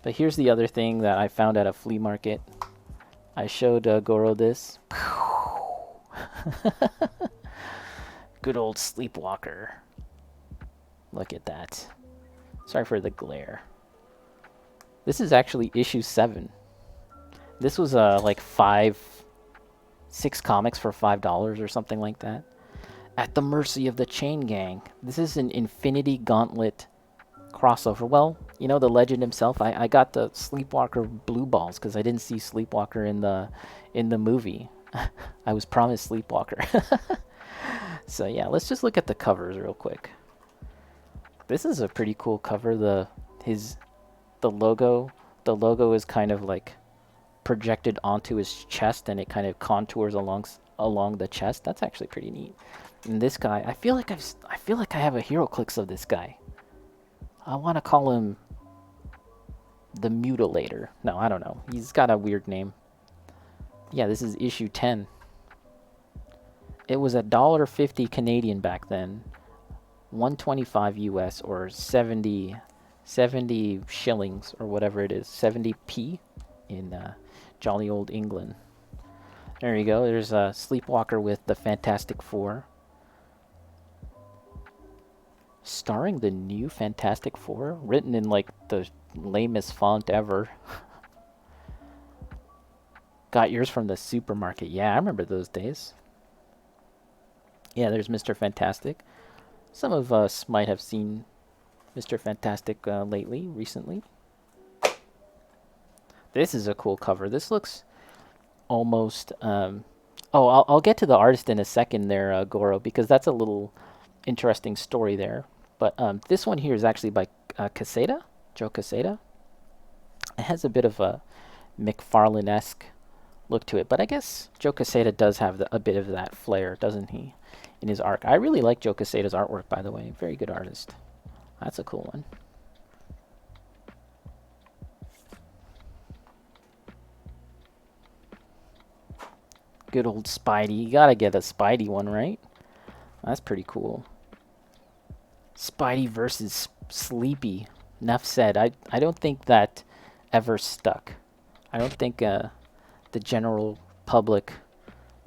But here's the other thing that I found at a flea market. I showed Goro this. Good old Sleepwalker. Look at that. Sorry for the glare. This is actually issue 7. This was like 6 comics for $5 or something like that. At the mercy of the Chain Gang. This is an Infinity Gauntlet crossover. Well, you know the legend himself. I got the Sleepwalker blue balls because I didn't see Sleepwalker in the movie. I was promised Sleepwalker. So yeah, let's just look at the covers real quick. This is a pretty cool cover. The logo is kind of like projected onto his chest, and it kind of contours along the chest. That's actually pretty neat. And this guy, I feel like I have a HeroClix of this guy. I want to call him the Mutilator. No, I don't know. He's got a weird name. Yeah, this is issue 10. It was $1.50 Canadian back then, 125 US, or 70 shillings, or whatever it is, 70p in jolly old England. There you go. There's a Sleepwalker with the Fantastic Four. Starring the new Fantastic Four, written in like the lamest font ever. Got yours from the supermarket. Yeah, I remember those days. Yeah, there's Mr. Fantastic. Some of us might have seen Mr. Fantastic recently. This is a cool cover. This looks almost... I'll get to the artist in a second there, Goro, because that's a little interesting story there. But this one here is actually by Quesada, Joe Quesada. It has a bit of a McFarlane-esque look to it, but I guess Joe Quesada does have a bit of that flair, doesn't he, in his art? I really like Joe Quesada's artwork, by the way. Very good artist. That's a cool one. Good old Spidey. You gotta get a Spidey one, right? That's pretty cool. Spidey versus Sleepy. Enough said. I don't think that ever stuck. I don't think the general public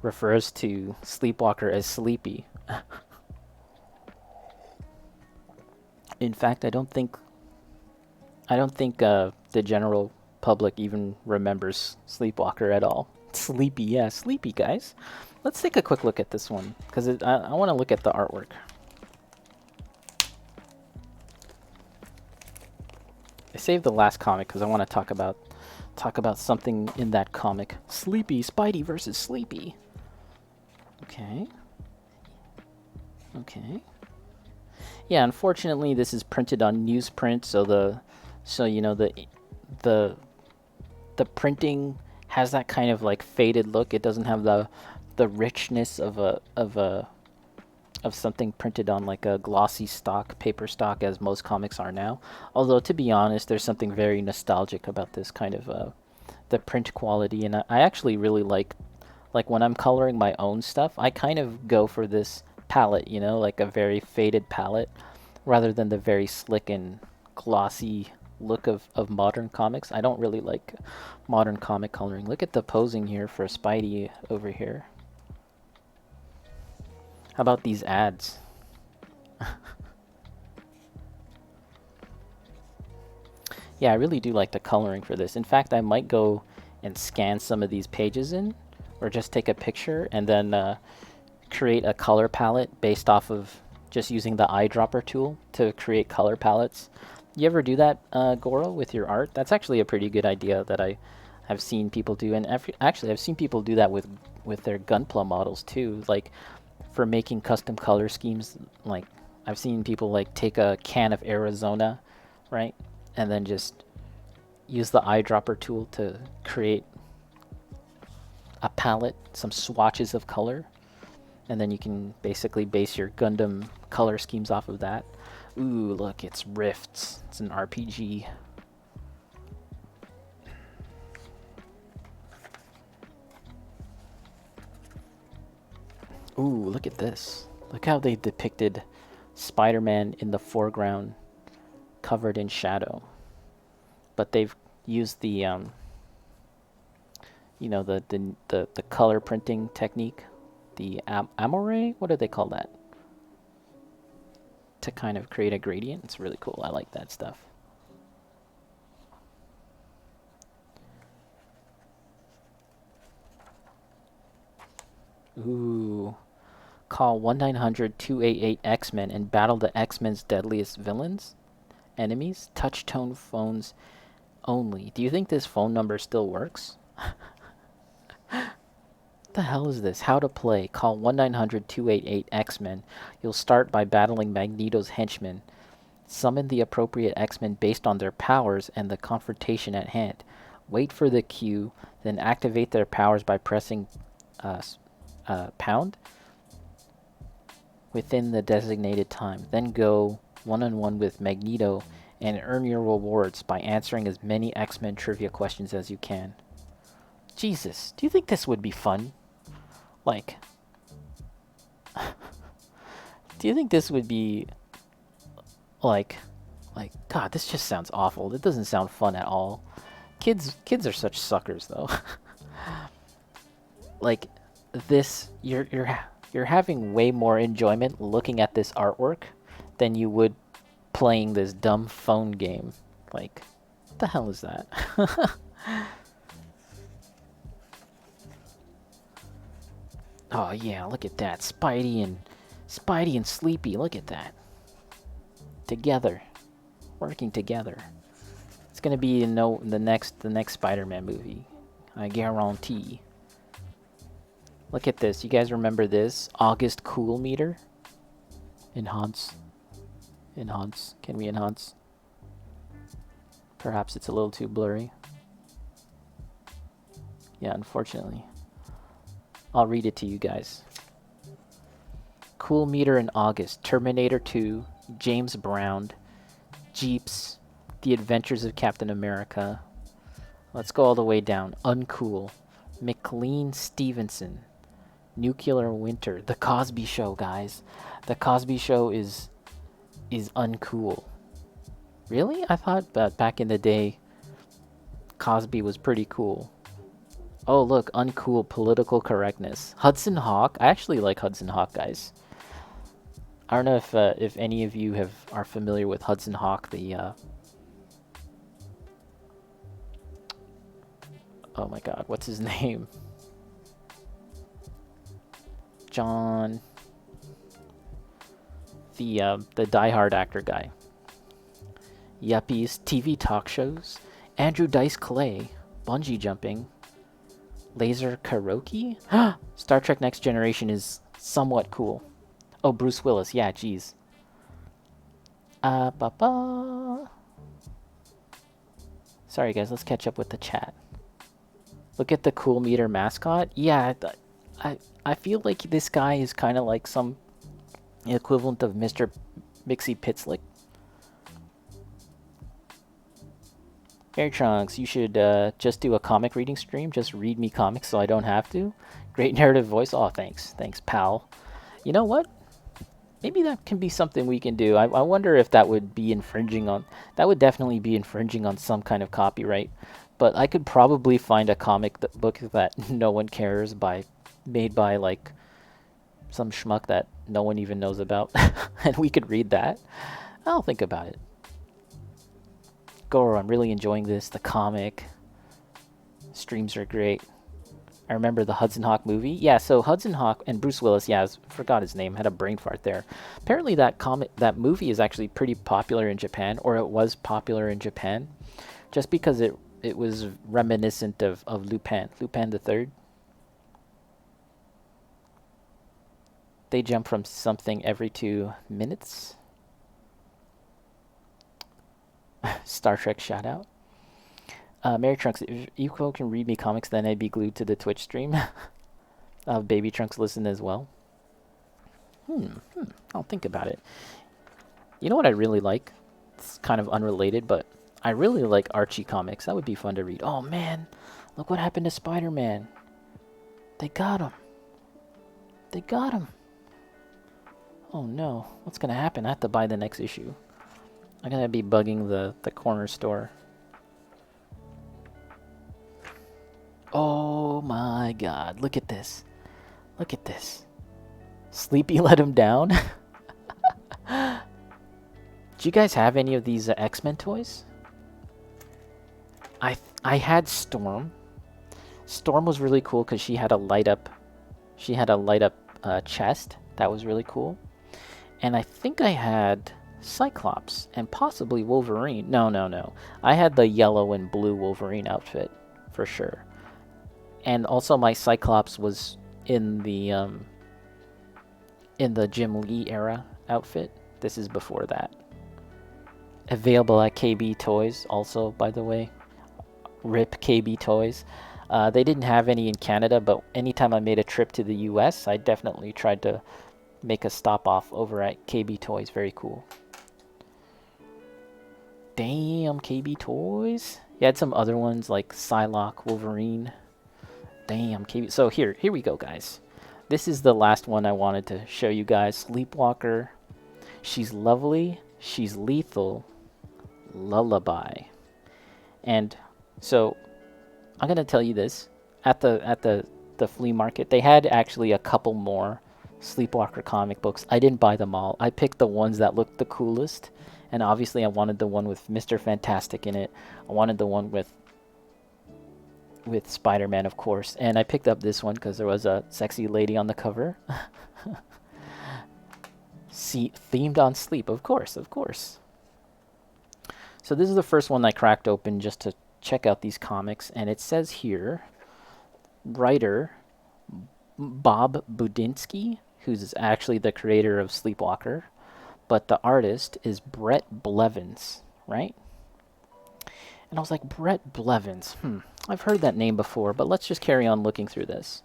refers to Sleepwalker as Sleepy. In fact, I don't think the general public even remembers Sleepwalker at all. Sleepy, yeah, Sleepy, guys. Let's take a quick look at this one, because I want to look at the artwork. I saved the last comic because I want to talk about something in that comic. Sleepy, Spidey versus Sleepy. Okay. Okay. Yeah, unfortunately this is printed on newsprint, so the printing has that kind of like faded look. It doesn't have the richness of something printed on like a glossy paper stock, as most comics are now. Although, to be honest, there's something very nostalgic about this kind of the print quality, and I actually really like when I'm coloring my own stuff, I kind of go for this palette, like a very faded palette, rather than the very slick and glossy look of modern comics. I don't really like modern comic coloring. Look at the posing here for Spidey over here. How about these ads? Yeah, I really do like the coloring for this. In fact, I might go and scan some of these pages in, or just take a picture and then create a color palette based off of just using the eyedropper tool to create color palettes. You ever do that, Goro, with your art? That's actually a pretty good idea that I have seen people do, and actually I've seen people do that with their Gunpla models too, like for making custom color schemes. Like I've seen people like take a can of Arizona, right, and then just use the eyedropper tool to create a palette, some swatches of color, and then you can basically base your Gundam color schemes off of that. Ooh, look, it's Rifts. It's an RPG. Ooh, look at this. Look how they depicted Spider-Man in the foreground, covered in shadow. but they've used the you know, the color printing technique, the amore, what do they call that? To kind of create a gradient. It's really cool. I like that stuff. Ooh. Call 1-900-288-X-Men and battle the X-Men's deadliest villains, enemies, touch tone phones only. Do you think this phone number still works? What the hell is this? How to play. Call 1-900-288-X-Men. You'll start by battling Magneto's henchmen. Summon the appropriate X-Men based on their powers and the confrontation at hand. Wait for the cue, then activate their powers by pressing pound within the designated time. Then go one-on-one with Magneto and earn your rewards by answering as many X-Men trivia questions as you can. Jesus, do you think this would be fun? Like, do you think this would be like, God, this just sounds awful. It doesn't sound fun at all. Kids are such suckers, though. Like, this, you're having way more enjoyment looking at this artwork than you would playing this dumb phone game. Like, what the hell is that? Oh yeah, look at that. Spidey and Sleepy, look at that. Together. Working together. It's gonna be in the next Spider-Man movie. I guarantee. Look at this. You guys remember this? August Cool Meter? Enhance. Enhance. Can we enhance? Perhaps it's a little too blurry. Yeah, unfortunately. I'll read it to you guys. Cool Meter in August. Terminator 2. James Brown. Jeeps. The Adventures of Captain America. Let's go all the way down. Uncool. McLean Stevenson. Nuclear Winter. The Cosby Show, guys. The Cosby Show is uncool. Really? I thought that back in the day Cosby was pretty cool. Oh, look, uncool political correctness. Hudson Hawk. I actually like Hudson Hawk, guys. I don't know if any of you are familiar with Hudson Hawk, the oh my God, what's his name? John, the Die Hard actor guy. Yuppies, TV talk shows, Andrew Dice Clay, bungee jumping, laser karaoke. Star Trek Next Generation is somewhat cool. Oh, Bruce Willis, yeah, geez. Sorry guys, let's catch up with the chat. Look at the Cool Meter mascot. Yeah, I feel like this guy is kind of like some equivalent of Mr. Mixie Pitslick. Air Trunks, you should just do a comic reading stream. Just read me comics so I don't have to. Great narrative voice. Oh, thanks. Thanks, pal. You know what? Maybe that can be something we can do. I wonder if that would be infringing on... That would definitely be infringing on some kind of copyright. But I could probably find a comic book that no one cares made by, like, some schmuck that no one even knows about. And we could read that. I'll think about it. Goro, I'm really enjoying this. The comic. Streams are great. I remember the Hudson Hawk movie. Yeah, so Hudson Hawk and Bruce Willis, yeah, forgot his name, had a brain fart there. Apparently that movie is actually pretty popular in Japan, or it was popular in Japan, just because it was reminiscent of Lupin the Third. They jump from something every 2 minutes. Star Trek shout out. Mary Trunks, if Eco can read me comics, then I'd be glued to the Twitch stream. Baby Trunks listen as well. I'll think about it. You know what I really like? It's kind of unrelated, but I really like Archie comics. That would be fun to read. Oh man, look what happened to Spider-Man. They got him. They got him. Oh no, what's gonna happen? I have to buy the next issue. I'm gonna be bugging the corner store. my god, look at this. Look at this. Sleepy let him down? Do you guys have any of these X-Men toys? I had Storm. Storm was really cool because she had a light up chest. That was really cool. And I think I had Cyclops and possibly Wolverine. No. I had the yellow and blue Wolverine outfit for sure. And also my Cyclops was in the Jim Lee era outfit. This is before that. Available at KB Toys also, by the way. RIP KB Toys. They didn't have any in Canada, but anytime I made a trip to the US, I definitely tried to make a stop off over at KB Toys. Very cool. Damn, KB Toys. You had some other ones like Psylocke, Wolverine. Damn, KB. So here we go, guys. This is the last one I wanted to show you guys. Sleepwalker. She's lovely. She's lethal. Lullaby. And so I'm gonna tell you this. At the flea market, they had actually a couple more Sleepwalker comic books. I didn't buy them all. I picked the ones that looked the coolest. And obviously I wanted the one with Mr. Fantastic in it. I wanted the one with Spider-Man, of course. And I picked up this one because there was a sexy lady on the cover. See, themed on sleep, of course. So this is the first one I cracked open just to check out these comics. And it says here, writer Bob Budinsky, who's actually the creator of Sleepwalker. But the artist is Brett Blevins, right? And I was like, Brett Blevins. I've heard that name before, but let's just carry on looking through this.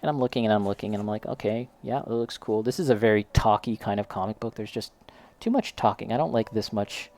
And I'm looking, and I'm like, okay, yeah, it looks cool. This is a very talky kind of comic book. There's just too much talking. I don't like this much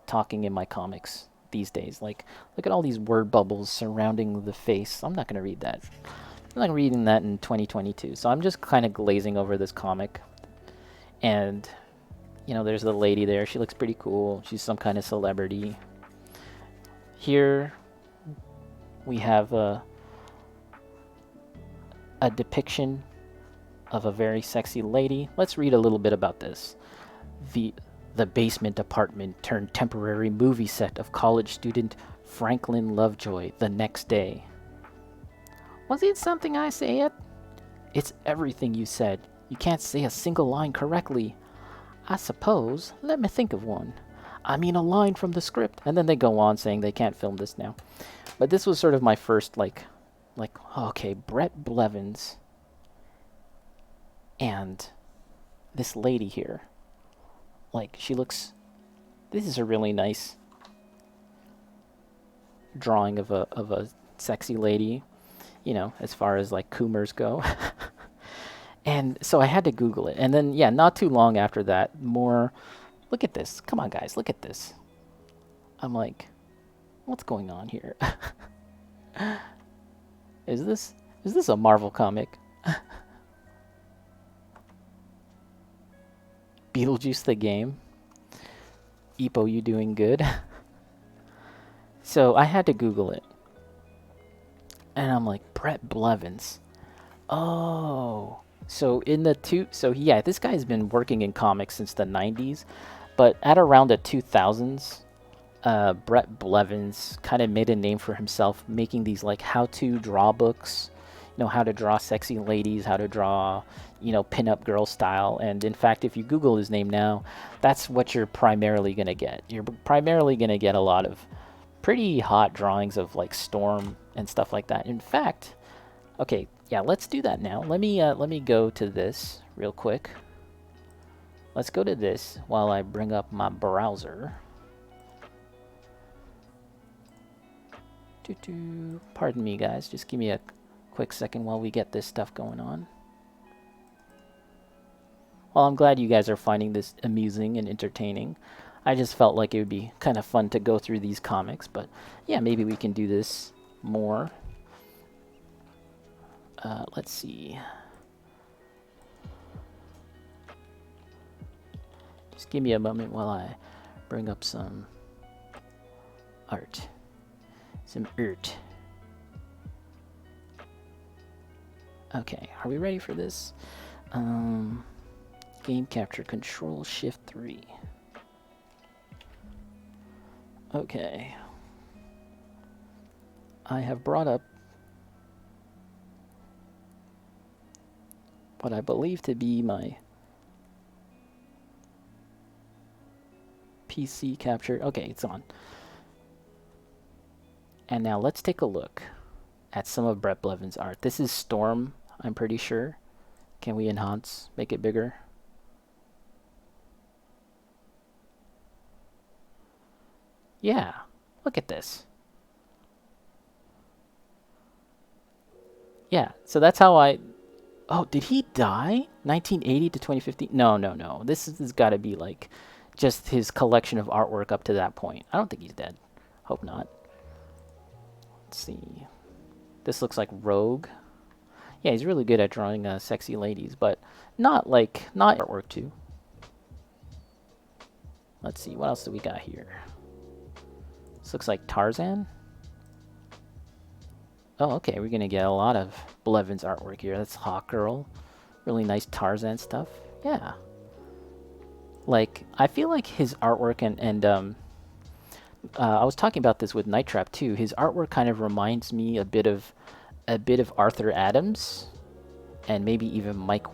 talking in my comics these days. Like, look at all these word bubbles surrounding the face. I'm not going to read that. I'm not reading that in 2022. So I'm just kind of glazing over this comic. And you know, there's the lady there. She looks pretty cool. She's some kind of celebrity. Here we have a depiction of a very sexy lady. Let's read a little bit about this. The basement apartment turned temporary movie set of college student Franklin Lovejoy the next day. Was it something I said? It's everything you said. You can't say a single line correctly. I suppose. Let me think of one. I mean a line from the script. And then they go on saying they can't film this now. But this was sort of my first, like, okay, Brett Blevins and this lady here. Like, she looks... This is a really nice drawing of a sexy lady, you know, as far as, like, Coomers go. And so I had to Google it. And then, yeah, not too long after that, more... Look at this. Come on, guys. Look at this. I'm like, what's going on here? Is this a Marvel comic? Beetlejuice the game. Epo, you doing good? So I had to Google it. And I'm like, Brett Blevins. Oh... So yeah, this guy's been working in comics since the 90s, but at around the 2000s, Brett Blevins kind of made a name for himself making these like how-to draw books, you know, how to draw sexy ladies, how to draw, you know, pin-up girl style. And in fact, if you Google his name now, that's what you're primarily going to get. You're primarily going to get a lot of pretty hot drawings of like Storm and stuff like that. In fact, okay, yeah, let's do that now. Let me go to this real quick. Let's go to this while I bring up my browser. Pardon me, guys. Just give me a quick second while we get this stuff going on. Well, I'm glad you guys are finding this amusing and entertaining. I just felt like it would be kind of fun to go through these comics, but yeah, maybe we can do this more. Let's see. Just give me a moment while I bring up some art. Some art. Okay, are we ready for this? Game capture control shift 3. Okay. I have brought up what I believe to be my PC capture. Okay, it's on. And now let's take a look at some of Brett Blevin's art. This is Storm, I'm pretty sure. Can we enhance, make it bigger? Yeah, look at this. Yeah, so that's how I... Oh, did he die? 1980 to 2015? No, no, no. This has got to be like just his collection of artwork up to that point. I don't think he's dead. Hope not. Let's see. This looks like Rogue. Yeah, he's really good at drawing sexy ladies, but not artwork too. Let's see, what else do we got here? This looks like Tarzan. Oh, okay, we're gonna get a lot of Blevin's artwork here. That's Hawk Girl. Really nice Tarzan stuff. Yeah. Like, I feel like his artwork and I was talking about this with Night Trap too. His artwork kind of reminds me a bit of Arthur Adams, and maybe even Mike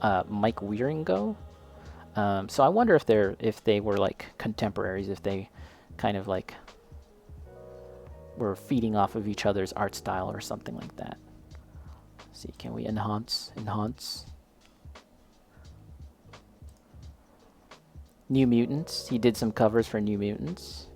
Wieringo. So I wonder if they were like contemporaries, if they kind of like were feeding off of each other's art style or something like that. Let's see, can we enhance? New Mutants. He did some covers for New Mutants.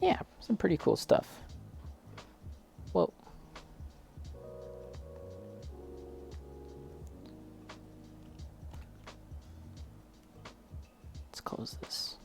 Yeah, some pretty cool stuff. Whoa. Let's close this.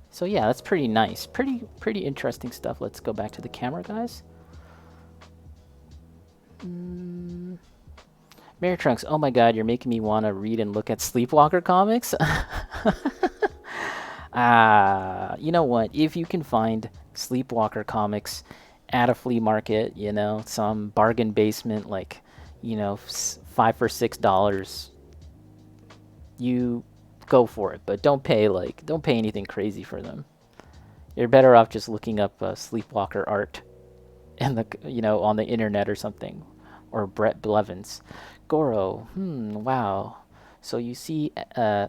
So yeah, that's pretty nice. Pretty interesting stuff. Let's go back to the camera, guys. Mary Trunks, oh my god, you're making me want to read and look at Sleepwalker comics. You know what? If you can find Sleepwalker comics at a flea market, you know, some bargain basement, like, you know, $5 for $6, you go for it. But don't pay anything crazy for them. You're better off just looking up Sleepwalker art in the, you know, on the internet or something, or Brett Blevins. Goro, wow. So you see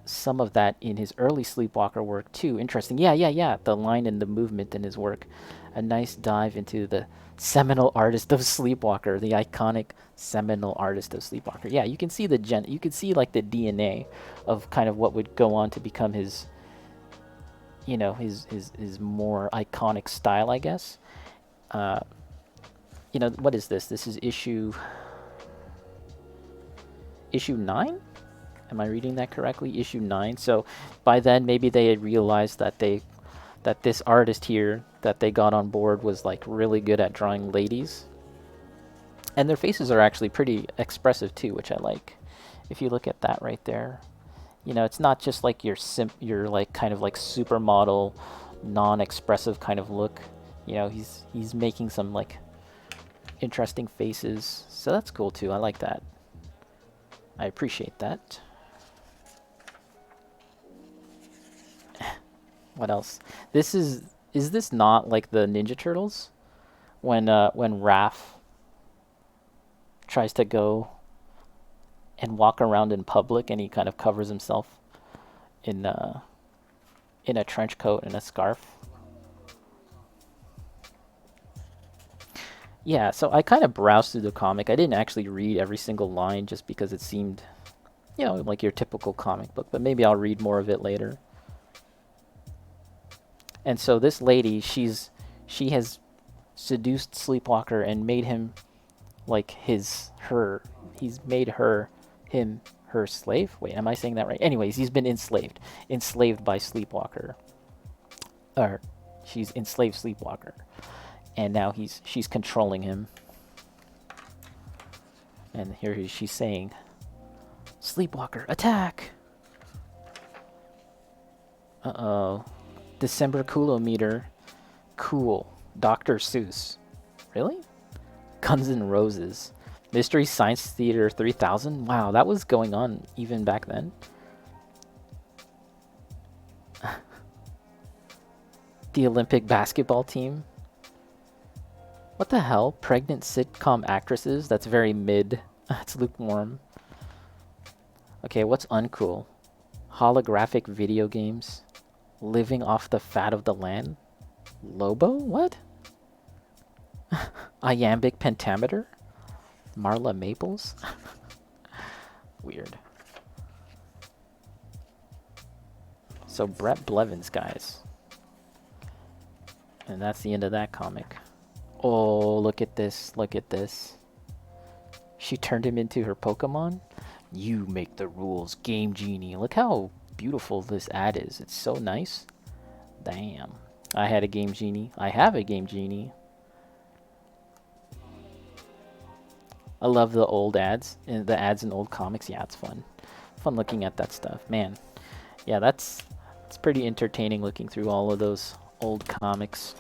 some of that in his early Sleepwalker work too. Interesting. Yeah. The line and the movement in his work. A nice dive into the seminal artist of Sleepwalker, the iconic seminal artist of Sleepwalker. Yeah, you can see you can see like the DNA of kind of what would go on to become his, you know, his more iconic style, I guess. You know, what is this? This is issue 9? Am I reading that correctly? Issue 9. So by then maybe they had realized that this artist here that they got on board was like really good at drawing ladies. And their faces are actually pretty expressive too, which I like. If you look at that right there, you know, it's not just like your like kind of like supermodel, non-expressive kind of look. You know, he's making some like interesting faces. So that's cool too. I like that. I appreciate that. What else? Is this not like the Ninja Turtles? When Raph tries to go and walk around in public and he kind of covers himself in a trench coat and a scarf. Yeah, so I kind of browsed through the comic. I didn't actually read every single line just because it seemed, you know, like your typical comic book, but maybe I'll read more of it later. And so this lady, she has seduced Sleepwalker and made him like he's made her slave. Wait, am I saying that right? Anyways, he's been enslaved by Sleepwalker. Or she's enslaved Sleepwalker. And now she's controlling him. And here she's saying, Sleepwalker, attack! Uh-oh. December coolometer. Cool. Dr. Seuss. Really? Guns N' Roses. Mystery Science Theater 3000? Wow, that was going on even back then. The Olympic basketball team. What the hell? Pregnant sitcom actresses? That's very mid. That's lukewarm. Okay, what's uncool? Holographic video games. Living off the fat of the land? Lobo? What? Iambic pentameter? Marla Maples? Weird. So Brett Blevins, guys. And that's the end of that comic. Oh, look at this. Look at this. She turned him into her Pokemon. You make the rules, Game Genie. Look how beautiful this ad is. It's so nice. Damn. I had a Game Genie. I have a Game Genie. I love the old ads. And the ads in old comics. Yeah, it's fun. Fun looking at that stuff. Man. Yeah, it's pretty entertaining looking through all of those old comics.